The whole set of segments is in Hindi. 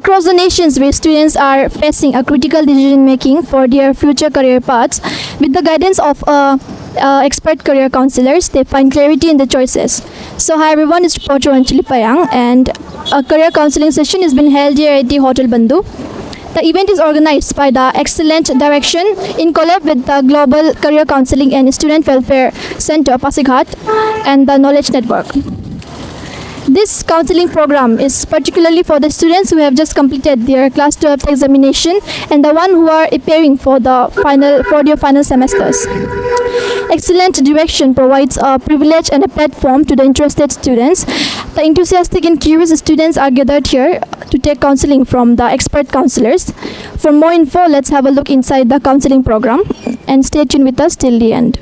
across the nations where students are facing a critical decision making for their future career paths, with the guidance of expert career counselors, they find clarity in the choices. So hi everyone, it's reporter Anjali Payang, and a career counseling session has been held here at the Hotel Bandhu. The event is organized by the Excellent Direction in collab with the Global Career Counseling and Student Welfare Center, Pasighat, and the Knowledge Network. This counseling program is particularly for the students who have just completed their class 12 examination and the one who are appearing for their final semesters. Excellent Direction provides a privilege and a platform to the interested students. The enthusiastic and curious students are gathered here to take counseling from the expert counselors. For more info, let's have a look inside the counseling program and stay tuned with us till the end.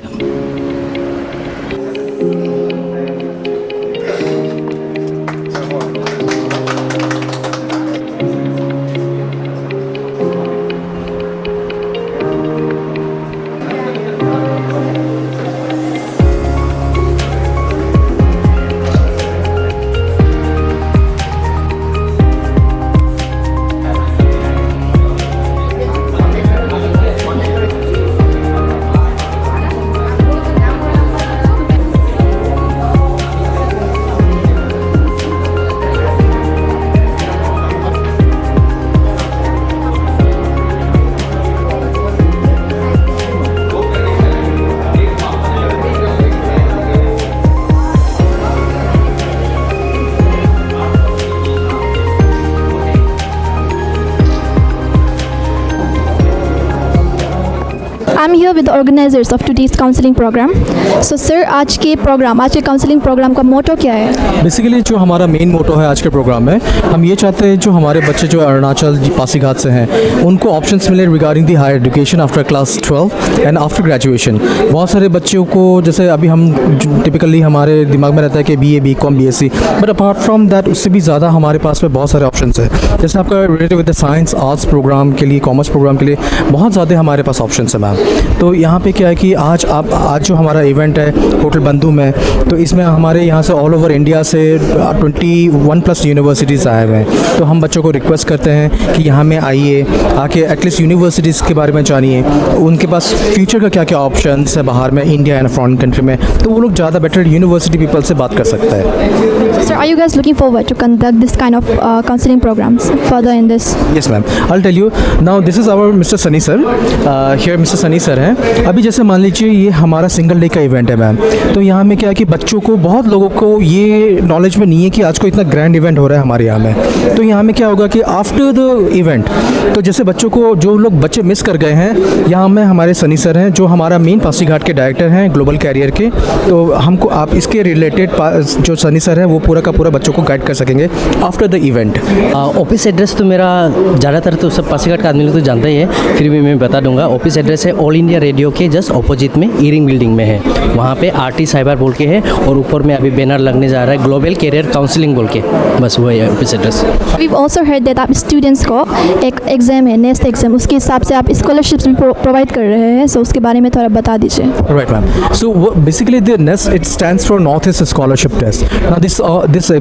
I'm here with the organizers of today's counseling program. So sir, आज के काउंसलिंग प्रोग्राम का मोटो क्या है? बेसिकली जो हमारा मेन मोटो है आज के प्रोग्राम में, हम ये चाहते हैं जो हमारे बच्चे जो अरुणाचल पासीघाट से हैं उनको ऑप्शंस मिले regarding the higher education after class 12 and after graduation. बहुत सारे बच्चों को जैसे अभी हम टिपिकली हमारे दिमाग में रहता है कि BA BCom BSc, but apart from that उससे भी ज़्यादा हमारे पास में बहुत सारे ऑप्शंस हैं. जैसे आपका related with the science arts program के लिए, कॉमर्स प्रोग्राम के लिए बहुत ज़्यादा हमारे पास ऑप्शंस है मैम. तो यहाँ पे क्या है कि आज जो हमारा इवेंट है होटल बंधु में, तो इसमें हमारे यहाँ से ऑल ओवर इंडिया से 21+ यूनिवर्सिटीज़ आए हुए हैं. तो हम बच्चों को रिक्वेस्ट करते हैं कि यहाँ में आइए, आके एटलीस्ट यूनिवर्सिटीज़ के बारे में जानिए, उनके पास फ्यूचर का क्या क्या ऑप्शंस है बाहर में, इंडिया एंड फॉरेन कंट्री में, तो वो लोग ज़्यादा बेटर यूनिवर्सिटी पीपल से बात कर सकते हैं. Sir, are you guys looking forward to conduct this kind of counseling programs further in this? Yes ma'am, I'll tell you. Now this is our Mr. Sunny sir. Here Mr. Sunny sir हैं. अभी जैसे मान लीजिए ये हमारा सिंगल डे का इवेंट है मैम, तो यहाँ में क्या है कि बच्चों को, बहुत लोगों को ये नॉलेज में नहीं है कि आज को इतना ग्रैंड इवेंट हो रहा है हमारे यहाँ में. तो यहाँ में क्या होगा कि आफ्टर द इवेंट, तो जैसे बच्चों को, जो लोग बच्चे मिस कर गए हैं, यहाँ में हमारे सनी सर हैं जो हमारा मेन पासीघाट के डायरेक्टर हैं ग्लोबल कैरियर के. तो हमको आप इसके रिलेटेड जो सनी सर हैं वो पूरा का पूरा बच्चों को गाइड कर सकेंगे after the event. Office address तो मेरा ज़्यादातर तो सब पासीघाट का आदमी लोग तो जानता ही है, फिर भी मैं बता दूंगा. ऑफिस एड्रेस है ऑल इंडिया रेडियो के जस्ट ऑपोजिट में ईरिंग बिल्डिंग में है. वहाँ पे RT साइबर बोल के है, और ऊपर में अभी बैनर लगने जा रहा है ग्लोबल कैरियर काउंसलिंग बोल के, बस वो है office address. We've also heard that आप स्टूडेंट्स को एक एग्जाम है, नेक्स्ट एग्जाम, उसके हिसाब से आप स्कॉलरशिप्स भी प्रोवाइड कर रहे हैं, सो उसके बारे में थोड़ा बता दीजिए. Right ma'am. So basically the NEST, it stands for Northeast Scholarship Test. Now this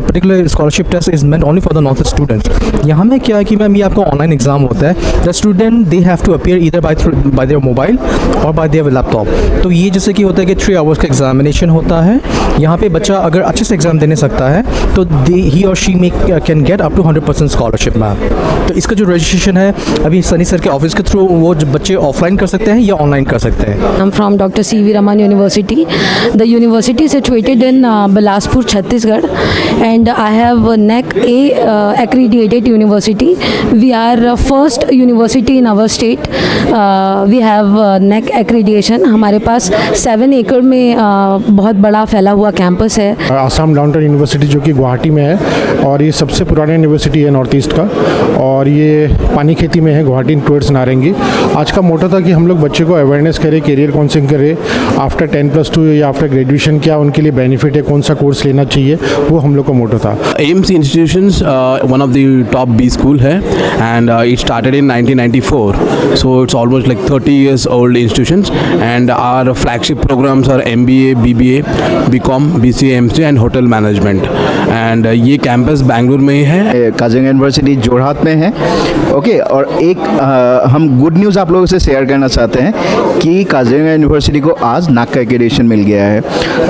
particular scholarship test is meant only for the Northeast students. यहाँ में क्या है कि मैम ये आपका ऑनलाइन एग्जाम होता है. The student they have to appear either by their mobile or by their laptop. तो ये जैसे कि होता है कि 3 hours का एग्जामिनेशन होता है. यहाँ पे बच्चा अगर अच्छे से एग्जाम देने सकता है तो he or she can get up to 100% scholarship ma'am. तो इसका जो रजिस्ट्रेशन है अभी सनी सर के ऑफिस के थ्रू, वो बच्चे ऑफलाइन कर सकते हैं या ऑनलाइन कर सकते हैं. I'm from Dr. C.V. Raman University. The university is situated in Bilaspur, Chhattisgarh, and I have NAC A accredited university. We are first university in our state. We have NAC accreditation. हमारे पास 7 एकड़ में बहुत बड़ा फैला हुआ कैंपस है. आसाम डाउनटाउन यूनिवर्सिटी जो कि गुवाहाटी में है, और ये सबसे पुराना यूनिवर्सिटी है नॉर्थ ईस्ट का, और ये पानी खेती में है, गुवाहाटी टुवर्ड्स नारंगी. आज का मोटा था कि हम लोग बच्चे को अवेयरनेस करें, करियर काउंसलिंग करें, आफ्टर 10+2 या आफ्टर ग्रेजुएशन क्या उनके लिए बेनिफिट है, कौन सा कोर्स लेना चाहिए, वो हम लोग का मोटो था. AMC Institutions, one of the top B school है, and it started in 1994, so it's almost like 30 years old institutions, and our flagship programs are MBA, BBA, BCom, BCA, MCA and Hotel Management. And ये कैंपस बेंगलुरु में ही है। काजिरंगा यूनिवर्सिटी जोरहाट में है। ओके, और एक हम गुड न्यूज़ आप लोगों से शेयर करना चाहते हैं कि काजिरंगा यूनिवर्सिटी को आज नाक का एक्रेडिटेशन मिल गया है।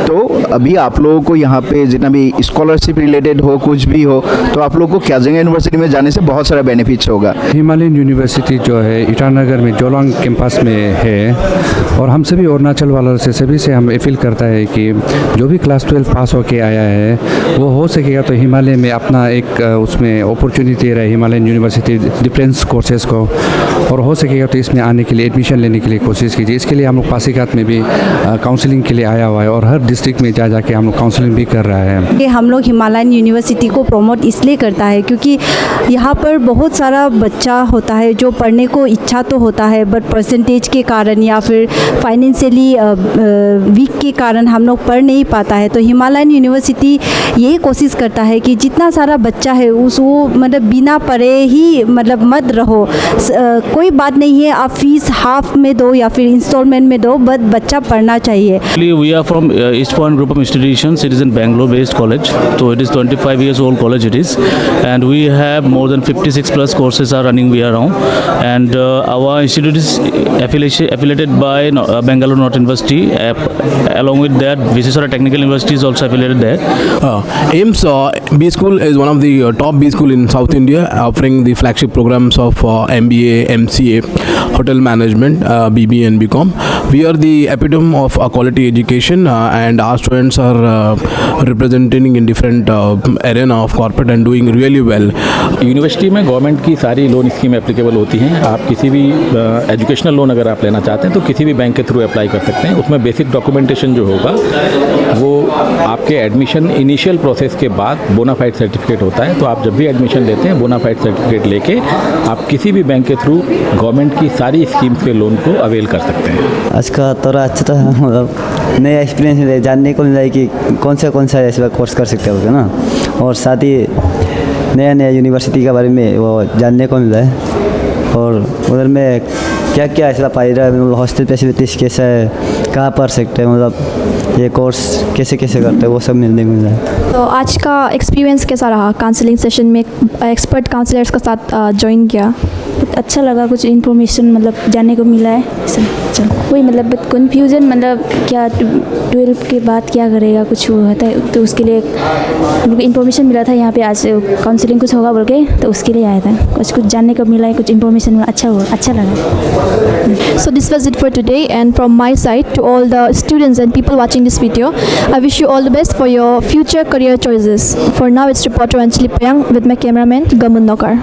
तो अभी आप लोगों को यहाँ पे जितना भी स्कॉलरशिप रिलेटेड हो, कुछ भी हो, तो आप लोगों को काजिरंगा यूनिवर्सिटी में जाने से बहुत सारा बेनिफिट्स होगा। हिमालयन यूनिवर्सिटी जो है ईटानगर में जोलांग कैंपस में है, और हम सभी अरुणाचल वालों से सभी से हम अपील करता है कि जो भी क्लास 12 पास होके आया है वो हो सकेगा तो हिमालय में अपना एक उसमें अपॉर्चुनिटी रहे, हिमालयन यूनिवर्सिटी डिफरेंस कोर्सेज को, और हो सकेगा तो इसमें आने के लिए एडमिशन लेने के लिए कोशिश कीजिए। इसके लिए हम लोग पासीघाट में भी काउंसलिंग के लिए आया हुआ है, और हर डिस्ट्रिक्ट में जा के हम लोग काउंसलिंग भी कर रहा है। ये हम लोग हिमालयन यूनिवर्सिटी को प्रमोट इसलिए करता है क्योंकि यहाँ पर बहुत सारा बच्चा होता है जो पढ़ने को इच्छा तो होता है, बट परसेंटेज के कारण या फिर फाइनेंशियली वीक के कारण हम लोग पढ़ नहीं पाता है। तो हिमालयन यूनिवर्सिटी यही कोशिश करता है कि जितना सारा बच्चा है वो मतलब बिना पढ़े ही मतलब मत रहो। कोई बात नहीं है, आप फीस हाफ में दो या फिर इंस्टॉलमेंट में दो, बट बच्चा पढ़ना चाहिए। We are from East Point Group of Institutions. It is in Bangalore-based college. So it is 25 years old college it is, and we have more than 56 plus courses are running we are around, and our institute is affiliated by Bangalore North University. Along with that, Viseswara Technical University is also affiliated there. AIMS B School is one of the top B school in South India, offering the flagship programs of MBA, MCA, Hotel Management, BBA and BCom. We are the epitome of quality education, and our students are representing in different arena of corporate and doing really well. University में गवर्नमेंट की सारी लोन स्कीम एप्लीकेबल होती हैं। आप किसी भी एजुकेशनल लोन अगर आप लेना चाहते हैं तो किसी भी बैंक के थ्रू अप्लाई कर सकते हैं। उसमें बेसिक डॉक्यूमेंटेशन जो होगा वो आपके एडमिशन इनिशियल प्रोसेस के बाद बोनाफाइड सर्टिफिकेट होता है। तो आप जब भी एडमिशन लेते हैं बोनाफाइड सर्टिफिकेट लेके आप किसी भी बैंक के थ्रू गवर्नमेंट की सारी स्कीम्स के लोन को अवेल कर सकते हैं। आज का थोड़ा अच्छा था, मतलब नया एक्सपीरियंस मिला, जानने को मिला कि कौन सा ऐसा कोर्स कर सकते हो ना, और साथ ही नया यूनिवर्सिटी के बारे में वो जानने को मिला है, और उधर में क्या क्या ऐसा पाई रहा है, मतलब हॉस्टल फैसिलिटीज़ कैसा है, कहाँ पढ़ सकते हैं, मतलब ये कोर्स कैसे करते हैं, वो सब मिलने को मिला है। तो आज का एक्सपीरियंस कैसा रहा? काउंसलिंग सेशन में एक्सपर्ट काउंसलर्स के साथ ज्वाइन किया, अच्छा लगा, कुछ इन्फॉर्मेशन मतलब जानने को मिला है। कोई मतलब कन्फ्यूज़न मतलब क्या 12 के बाद क्या करेगा कुछ होता है, तो उसके लिए हमको इन्फॉर्मेशन मिला था। यहाँ पे आज काउंसलिंग कुछ होगा बोल के, तो उसके लिए आया था। कुछ जानने को मिला है, कुछ इन्फॉर्मेशन मिला, अच्छा लगा। So this was it for today, and from my side to all the students and people watching this video, I wish you all the best for your future career choices. For now, it's reporter Anjali Payang with my cameraman Gamun Nokar.